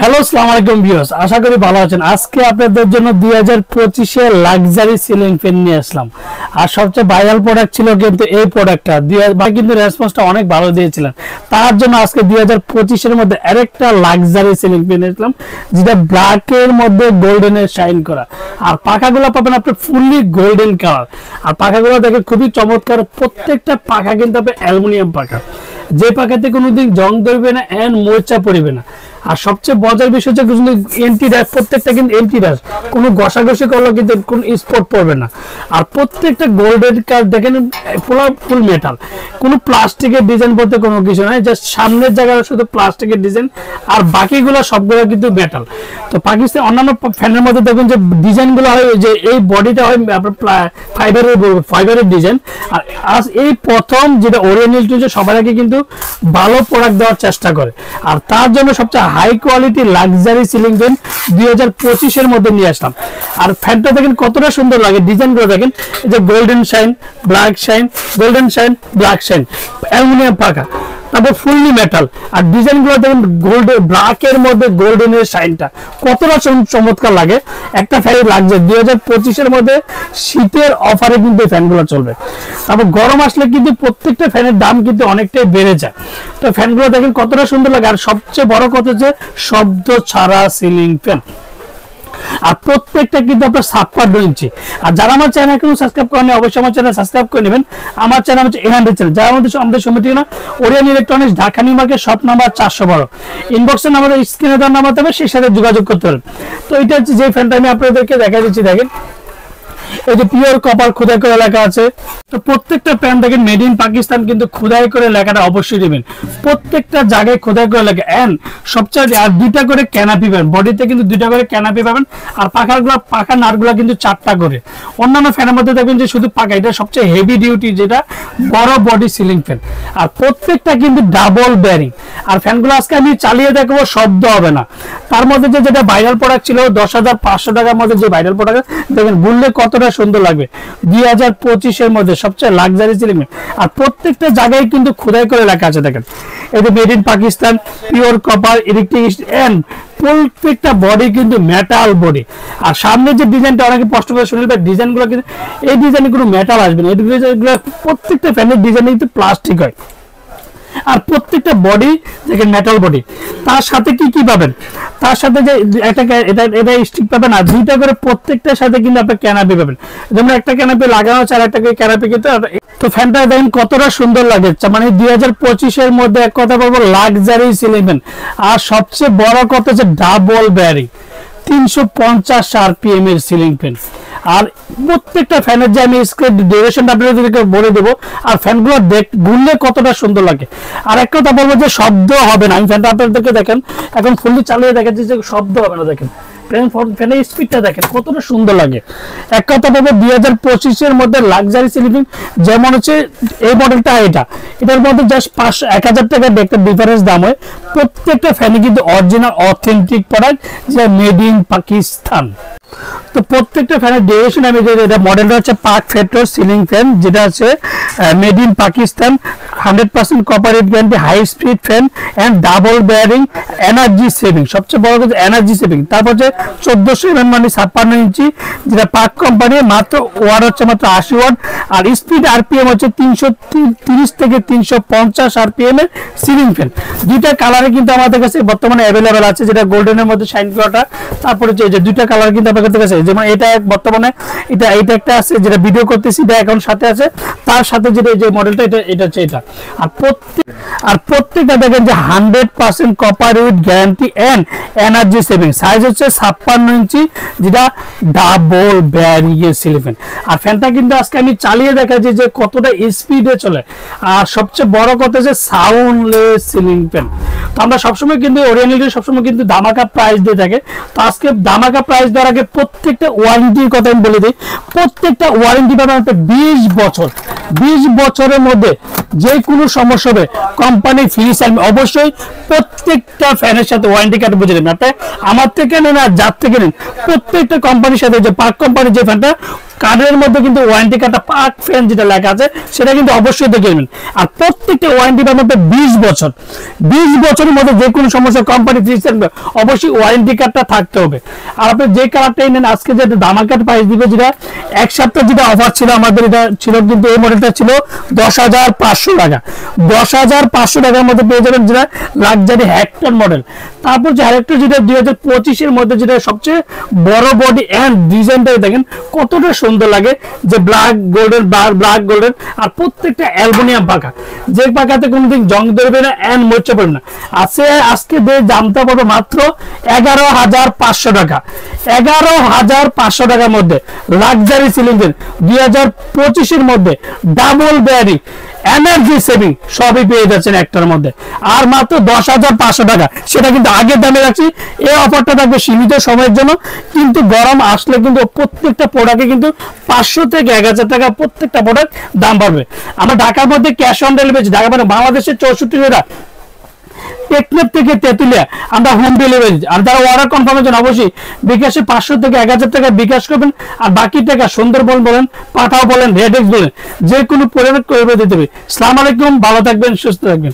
Hello আসসালামু আলাইকুম viewers, আশা করি ভালো আছেন। আজকে আপনাদের জন্য 2025 এর লাক্সারি সিলিং ফ্যান নিয়ে আসলাম। আর সবচেয়ে ভাইরাল প্রোডাক্ট ছিল কিন্তু এই প্রোডাক্টটা, কিন্তু রেসপন্সটা অনেক ভালো দিয়েছিলেন। তার জন্য আজকে 2025 এর মধ্যে আরেকটা লাক্সারি সিলিং ফ্যান আসলাম, যেটা ব্ল্যাকের মধ্যে গোল্ডেনের শাইন করা। আর পাখাগুলো পাবেন আপনি ফুললি গোল্ডেন কালার। আর পাখাগুলো দেখে খুবই চমৎকার। প্রত্যেকটা পাখা কিন্তু আপনি অ্যালুমিনিয়াম পাখা, যে পাখাতে কোনোদিন জং ধরবে না এন্ড মোচা পড়বে না। আর সবচেয়ে মজার বিষয় হচ্ছে এন্টি ড্যাশ, প্রত্যেকটা কিন্তু এন্টি ড্যাশ, কোনো ঘষাঘষি করলেও কিন্তু কোনো স্পট পড়বে না। আর প্রত্যেকটা গোল্ডেন কাজ দেখেন, ফুল মেটাল, কোনো প্লাস্টিকের ডিজাইন বলতে কোনো কিছু নাই। জাস্ট সামনের জায়গায় শুধু প্লাস্টিকের ডিজাইন, আর বাকিগুলো সবগুলো কিন্তু মেটাল। তো পাকিস্তান অন্যান্য ফ্যানের মধ্যে দেখবেন যে ডিজাইনগুলো হয়, যে এই বডিটা হয় আপনার ফাইবারের ডিজাইন। আর আজ এই প্রথম যেটা ওরিয়েন্টাল সবার আগে কিন্তু ভালো প্রোডাক্ট দেওয়ার চেষ্টা করে। আর তার জন্য সবচেয়ে high quality luxury ceiling fan 2025 এর মধ্যে নিয়ে আসলাম। আর ফ্যানটা দেখেন কতটা সুন্দর লাগে, ডিজাইনগুলো দেখেন, এই যে golden shine, black shine, golden shine, black shine, aluminium পাখা, তারপর ফুললি মেটাল। আর ডিজাইনগুলো দেখেন গোল্ডেন, ব্ল্যাকের মধ্যে গোল্ডেনের শাইনটা কতটা চমৎকার লাগে। একটা ফ্যান লাগছে 2025 এর মধ্যে শীতের অফারে কিন্তু ফ্যানগুলো চলবে। তারপর গরম আসলে কিন্তু প্রত্যেকটা ফ্যানের দাম কিন্তু অনেকটাই বেড়ে যায়। তো ফ্যানগুলো দেখেন কতটা সুন্দর লাগে। আর সবচেয়ে বড় কথা হচ্ছে শব্দ ছাড়া সিলিং ফ্যান। আর প্রত্যেকটা কিন্তু আপনার 56 ইঞ্চি। আর যারা আমার চ্যানেল এখনো সাবস্ক্রাইব করেনি, অবশ্যই আমার চ্যানেল সাবস্ক্রাইব করে নেবেন। আমার চ্যানেল হচ্ছে এহান্ডেড চ্যানেল। যারা আমাদের সমিতি না, Orion electronics, Dhaka new market, shop number 412, ইনবক্সে আমাদের স্ক্রিনে দেওয়ার নাম্বার দেবে, সেই সাথে যোগাযোগ করতে পারেন। তো এটা হচ্ছে যে ফ্যানটা আমি আপনাদেরকে দেখা দিচ্ছি, দেখেন এই যে পিওর কপার খোদাই করে লেখা আছে। তো প্রত্যেকটা প্যান দেখেন মেড ইন পাকিস্তান, কিন্তু খোদাই করে লেখাটা অবশ্যই দেবেন। প্রত্যেকটা জায়গায় খোদাই করে লেখা। এন্ড সবচেয়ে আর দুইটা করে ক্যানাপি পাবেন, বডিতে কিন্তু দুইটা করে ক্যানাপি পাবেন। আর পাখা নাটগুলো কিন্তু 4টা করে। অন্যান্য ফ্যানের মধ্যে দেখবেন যে শুধু পাখা, এটা সবচেয়ে হেভি ডিউটি, যেটা বড় বডি সিলিং ফ্যান। আর প্রত্যেকটা কিন্তু ডাবল ব্যারিং। আর ফ্যানগুলো আজকে আমি চালিয়ে দেখবো, শব্দ হবে না। তার মধ্যে যেটা ভাইরাল প্রোডাক্ট ছিল 10,500 টাকার মধ্যে, যে ভাইরাল প্রোডাক্ট দেখেন বললে কতটা সুন্দর লাগবে। 2025 এর মধ্যে সবচেয়ে লাক্সারি সিলিং ফ্যান। আর প্রত্যেকটা জায়গায় কিন্তু খোদাই করে লেখা আছে, দেখেন এই যে made in Pakistan, pure copper, electric, and প্রত্যেকটা বডি কিন্তু মেটাল বডি। আর সামনে যে ডিজাইনটা অনেকে কষ্ট করে শুনলে, ডিজাইনগুলো কিন্তু এই ডিজাইনে কোনো মেটাল আসবে না। এই ডিজাইনগুলো প্রত্যেকটা ফ্যানের ডিজাইনে কিন্তু প্লাস্টিক হয়। আর প্রত্যেকটা বডি দেখেন মেটাল বডি। তার সাথে কি পাবেন, তার সাথে যে এটা স্টিক পাবেন, আর দুইটা করে প্রত্যেকটার সাথে কিন্তু আপনি ক্যানাপি পাবেন। যেমন একটা ক্যানাপি লাগানো আছে, আর একটা ক্যানাপি কিন্তু। তো ফ্যানটা দেখেন কতটা সুন্দর লাগে। মানে 2025 এর মধ্যে এক কথা বলবো লাক্সারি সিলিং ফ্যান। আর সবচেয়ে বড় কথা হচ্ছে ডাবল ব্যারিং, 350 RPM এর সিলিং ফ্যান। আর প্রত্যেকটা ফ্যানের যে আমি ডিউরেশনটা আপনাদেরকে বলে দেবো। আর ফ্যানগুলো ঘুরলে কতটা সুন্দর লাগে। আর এক কথা বলবো যে শব্দ হবে না। আমি ফ্যানটা আপনাদেরকে দেখেন এখন ফুললি চালিয়ে দেখাচ্ছি, যে শব্দ হবে না। দেখেন ফ্যানের স্পিডটা দেখেন কতটা সুন্দর লাগে। এক কথা বলবো 2025 এর মধ্যে লাক্সারি সিলিং ফ্যান, যেমন হচ্ছে এই মডেলটা, এটার মধ্যে জাস্ট 1000 টাকার একটা ডিফারেন্স দাম হয়। প্রত্যেকটা ফ্যানে কিন্তু অরিজিনাল অথেন্টিক প্রোডাক্ট, যেটা মেড ইন পাকিস্তান। তো প্রত্যেকটা ফ্যানের ডিউরেশন আমি এটা মডেলটা হচ্ছে পাক ফেট্রো সিলিং ফ্যান, যেটা আছে made in Pakistan, 100% copper guarantee, high speed fan and double bearing, energy saving. সবচেয়ে বড় কথা এনার্জি সেভিং। তারপর হচ্ছে 1400 mm মানে 56 ইঞ্চি, যেটা পাক কোম্পানি, মাত্র ওয়াট হচ্ছে মাত্র 80 ওয়াট। আর স্পিড RPM হচ্ছে 330 থেকে 350 RPM এর সিলিং ফ্যান। দুইটা কালারে কিন্তু আমাদের কাছে বর্তমানে অ্যাভেলেবেল আছে, যেটা গোল্ডেনের মধ্যে শাইন করাটা। তারপরে যে দুইটা কালার কিন্তু আমাদের কাছে, যেমন এটা বর্তমানে এটা একটা আছে, যেটা ভিডিও করতেছি, এটা এখন সাথে আছে। তার সাথে যেটা যে মডেলটা, এটা হচ্ছে এটা। আর প্রত্যেকটা দেখেন যে 100% copper with guarantee and energy saving. Size হচ্ছে 56 ইঞ্চি, যেটা ডাবল ব্যারিং এর সিলিং ফ্যান। আর ফ্যানটা কিন্তু আজকে আমি চালিয়ে দেখাচ্ছি যে কতটা স্পিডে চলে। আর সবচেয়ে বড় কথা হচ্ছে সাউন্ডলেস সিলিং ফ্যান। তো আমরা সবসময় কিন্তু ওরিয়েন্টাল সবসময় কিন্তু ধামাকা প্রাইস দিয়ে থাকে। তো আজকে ধামাকা প্রাইস দেওয়ার আগে প্রত্যেকটা ওয়ারেন্টির কথা আমি বলে দিই। প্রত্যেকটা ওয়ারেন্টি পাবেন 20 বছর। 20 বছরের মধ্যে যে কোনো সমস্যা হবে কোম্পানি ফ্রি সার্ভিস। অবশ্যই প্রত্যেকটা ফ্যানের সাথে ওয়ারেন্টি কার্ড বুঝে নেবেন। আপনি আমার থেকে নেন আর যার থেকে নেন, প্রত্যেকটা কোম্পানির সাথে, যে পার্ক কোম্পানির যে ফ্যানটা কার্ডের মধ্যে কিন্তু ওয়ারেন্টি কার্ডটা পাক ফ্যান যেটা লেখা আছে সেটা কিন্তু অবশ্যই দেখে নেবেন। আর প্রত্যেকটা ওয়ারেন্টির মধ্যে 20 বছর, 20 বছরের মধ্যে যে কোনো সমস্যা কোম্পানি অবশ্যই ওয়ারেন্টি কার্ডটা থাকতে হবে। আর আপনি যে কালারটাই নেন, আজকে যে ধামাকার প্রাইস দিবে, যেটা এক সপ্তাহ যেটা অফার ছিল আমাদের, এটা ছিল কিন্তু এই মডেলটা ছিল 10,500 টাকা। 10,500 টাকার মধ্যে পেয়ে যাবেন যেটা লাক্সারি হেক্টর মডেল। তারপর যে আরেকটা যেটা 2025-এর মধ্যে যেটা সবচেয়ে বড় বডি এন্ড ডিজাইনটা দেখেন কতটা সুন্দর লাগে, যে ব্ল্যাক গোল্ডেন, ব্ল্যাক গোল্ডেন, আর প্রত্যেকটা অ্যালুমিনিয়াম পাকা, যে পাকাতে কোনোদিন জং ধরবে না এন্ড মরচে পড়বে না। আজকে দামটা পড়বে মাত্র 11,500 টাকা। 11,500 টাকার মধ্যে লাক্সারি সিলিং ফ্যান 2025-এর মধ্যে ডাবল ব্যারিং এনার্জি সেভিং সবই পেয়ে যাচ্ছেন একটার মধ্যে, আর মাত্র 10,500 টাকা। সেটা কিন্তু আগের দামে রাখছি, এই অফারটা থাকবে সীমিত সময়ের জন্য, কিন্তু গরম আসলে কিন্তু প্রত্যেকটা প্রোডাক্টে কিন্তু 500 থেকে 1,000 টাকা প্রত্যেকটা প্রোডাক্ট দাম বাড়বে। আমরা ঢাকার মধ্যে ক্যাশ অন ডেলিভারি, ঢাকা মানে বাংলাদেশের 64 জেলা, টেকনাফ থেকে তেতুলিয়া আমরা হোম ডেলিভারি। আর যারা অর্ডার কনফার্মেশন অবশ্যই বিকাশে 500 থেকে 1,000 টাকা বিকাশ করবেন, আর বাকি টাকা সুন্দরবন বলেন, পাঠাও বলেন, রেডেক্স বলেন, যে কোনো পরিমাণ করে দিতে হবে। আসসালামু আলাইকুম, ভালো থাকবেন, সুস্থ থাকবেন।